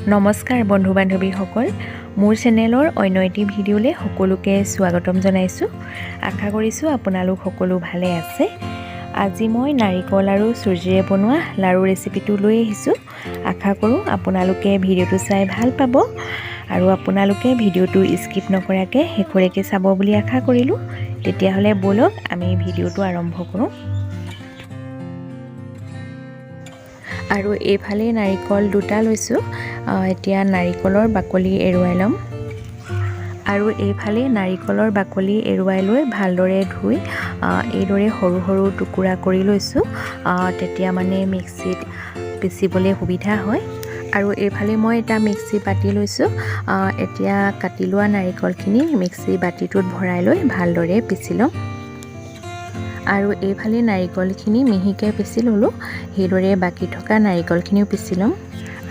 নমস্কাৰ বন্ধু বান্ধৱীসকল, মোৰ চেনেলৰ অন্য এটি ভিডিঅ'লৈ সকলোকে স্বাগতম জনাইছোঁ। আশা কৰিছোঁ আপোনালোক সকলো ভালে আছে। আজি মই নাৰিকল আৰু চুজিৰে বনোৱা লাৰু ৰেচিপিটো লৈ আহিছোঁ। আশা কৰোঁ আপোনালোকে ভিডিঅ'টো চাই ভাল পাব আৰু আপোনালোকে ভিডিঅ'টো স্কিপ নকৰাকৈ শেষলৈকে চাব বুলি আশা কৰিলোঁ। তেতিয়াহ'লে ব'লক আমি ভিডিঅ'টো আৰম্ভ কৰোঁ। আৰু এইফালে নাৰিকল দুটা লৈছোঁ। এতিয়া নাৰিকলৰ বাকলি এৰুৱাই ল'ম আৰু এইফালে নাৰিকলৰ বাকলি এৰুৱাই লৈ ভালদৰে ধুই এইদৰে সৰু সৰু টুকুৰা কৰি লৈছোঁ। তেতিয়া মানে মিক্সিত পিচিবলৈ সুবিধা হয়। আৰু এইফালে মই এটা মিক্সি বাতি লৈছোঁ। এতিয়া কাটি লোৱা নাৰিকলখিনি মিক্সি বাতিটোত ভৰাই লৈ ভালদৰে পিচি ল'ম। আৰু এইফালে নাৰিকলখিনি মিহিকৈ পিচি ল'লোঁ। সেইদৰে বাকী থকা নাৰিকলখিনিও পিচি ল'ম।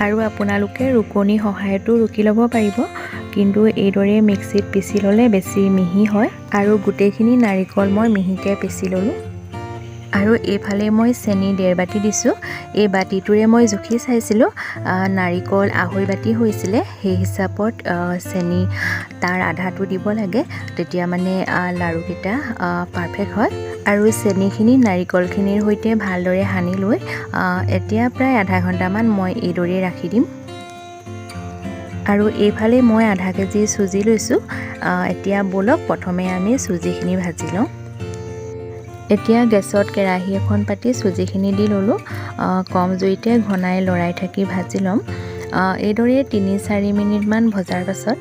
আৰু আপোনালোকে ৰুকনি সহায়তো ৰুকি ল'ব পাৰিব, কিন্তু এইদৰে মিক্সিত পিচি ল'লে বেছি মিহি হয়। আৰু গোটেইখিনি নাৰিকল মই মিহিকৈ পিচি ল'লোঁ। আৰু এইফালে মই চেনি 1.5 বাতি দিছোঁ। এই বাতিটোৰে মই জুখি চাইছিলোঁ, নাৰিকল 2.5 বাতি হৈছিলে। সেই হিচাপত চেনি তাৰ আধাটো দিব লাগে, তেতিয়া মানে লাড়ুকেইটা পাৰফেক্ট হয়। আৰু চেনিখিনি নাৰিকলখিনিৰ সৈতে ভালদৰে সানি লৈ এতিয়া প্ৰায় আধা ঘণ্টামান মই এইদৰে ৰাখি দিম। আৰু এইফালে মই আধা কেজি চুজি লৈছোঁ। এতিয়া ব'লক প্ৰথমে আমি চুজিখিনি ভাজি লওঁ। এতিয়া গেছত কেৰাহী এখন পাতি চুজিখিনি দি ল'লোঁ। কম জুইতে ঘনাই লৰাই থাকি ভাজি ল'ম। এইদৰে 3-4 মিনিটমান ভজাৰ পাছত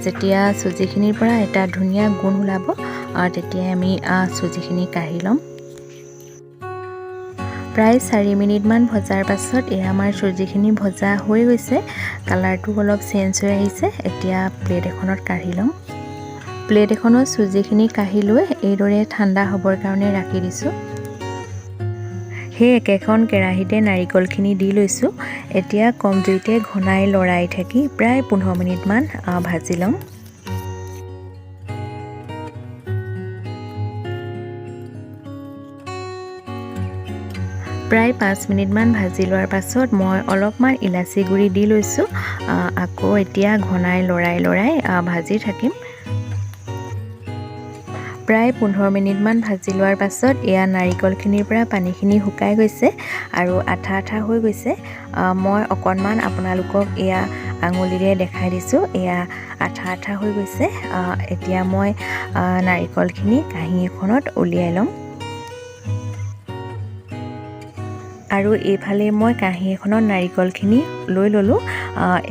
যেতিয়া চুজিখিনিৰ পৰা এটা ধুনীয়া গোন্ধ ওলাব, তেতিয়াই আমি চুজিখিনি কাঢ়ি ল'ম। প্ৰায় 4 মিনিটমান ভজাৰ পাছত এয়া আমাৰ চুজিখিনি ভজা হৈ গৈছে। কালাৰটো অলপ চেঞ্জ হৈ আহিছে। এতিয়া প্লেট এখনত কাঢ়ি ল'ম। প্লেট এখনত চুজিখিনি কাঢ়ি লৈ এইদৰে ঠাণ্ডা হ'বৰ কাৰণে ৰাখি দিছোঁ। সেই একেখন কেৰাহীতে নাৰিকলখিনি দি লৈছোঁ। এতিয়া কম জুইতে ঘনাই লৰাই থাকি প্ৰায় 15 মিনিটমান ভাজি ল'ম। প্ৰায় 5 মিনিটমান ভাজি লোৱাৰ পাছত মই অলপমান ইলাচি গুড়ি দি লৈছোঁ। আকৌ এতিয়া ঘনাই লৰাই ভাজি থাকিম। প্ৰায় 15 মিনিটমান ভাজি লোৱাৰ পাছত এয়া নাৰিকলখিনিৰ পৰা পানীখিনি শুকাই গৈছে আৰু আঠা হৈ গৈছে। মই অকণমান আপোনালোকক এয়া আঙুলিৰে দেখাই দিছোঁ। এয়া আঠা হৈ গৈছে। এতিয়া মই নাৰিকলখিনি কাঁহী এখনত উলিয়াই ল'ম। আৰু এইফালে মই কাঁহী এখনত নাৰিকলখিনি লৈ ল'লোঁ।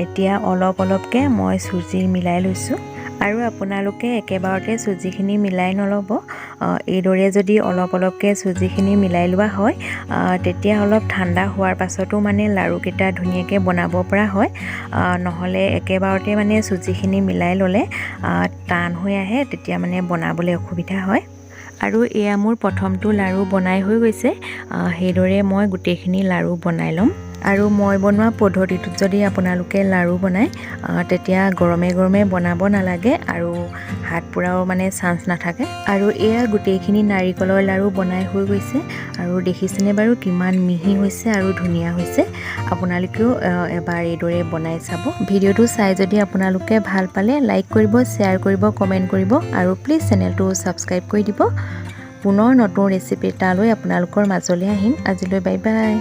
এতিয়া অলপকৈ মই চুজি মিলাই লৈছোঁ। আৰু আপোনালোকে একেবাৰতে চুজিখিনি মিলাই নল'ব। এইদৰে যদি অলপকৈ চুজিখিনি মিলাই লোৱা হয়, তেতিয়া অলপ ঠাণ্ডা হোৱাৰ পাছতো মানে লাড়ুকেইটা ধুনীয়াকৈ বনাব পৰা হয়। নহ'লে একেবাৰতে মানে চুজিখিনি মিলাই ল'লে টান হৈ আহে, তেতিয়া মানে বনাবলৈ অসুবিধা হয়। আৰু এয়া মোৰ প্ৰথমটো লাড়ু বনাই হৈ গৈছে। সেইদৰে মই গোটেইখিনি লাড়ু বনাই ল'ম। আৰু মই বনোৱা পদ্ধতিটোত যদি আপোনালোকে লাড়ু বনায়, তেতিয়া গৰমে বনাব নালাগে আৰু হাত পোৰাও মানে চান্স নাথাকে। আৰু এয়া গোটেইখিনি নাৰিকলৰ লাড়ু বনাই হৈ গৈছে। আৰু দেখিছেনে বাৰু কিমান মিহি হৈছে আৰু ধুনীয়া হৈছে। আপোনালোকেও এবাৰ এইদৰে বনাই চাব। ভিডিঅ'টো চাই যদি আপোনালোকে ভাল পালে লাইক কৰিব, শ্বেয়াৰ কৰিব, কমেণ্ট কৰিব আৰু প্লিজ চেনেলটো ছাবস্ক্ৰাইব কৰি দিব। পুনৰ নতুন ৰেচিপি এটা লৈ আপোনালোকৰ মাজলৈ আহিম। আজিলৈ বাই বাই।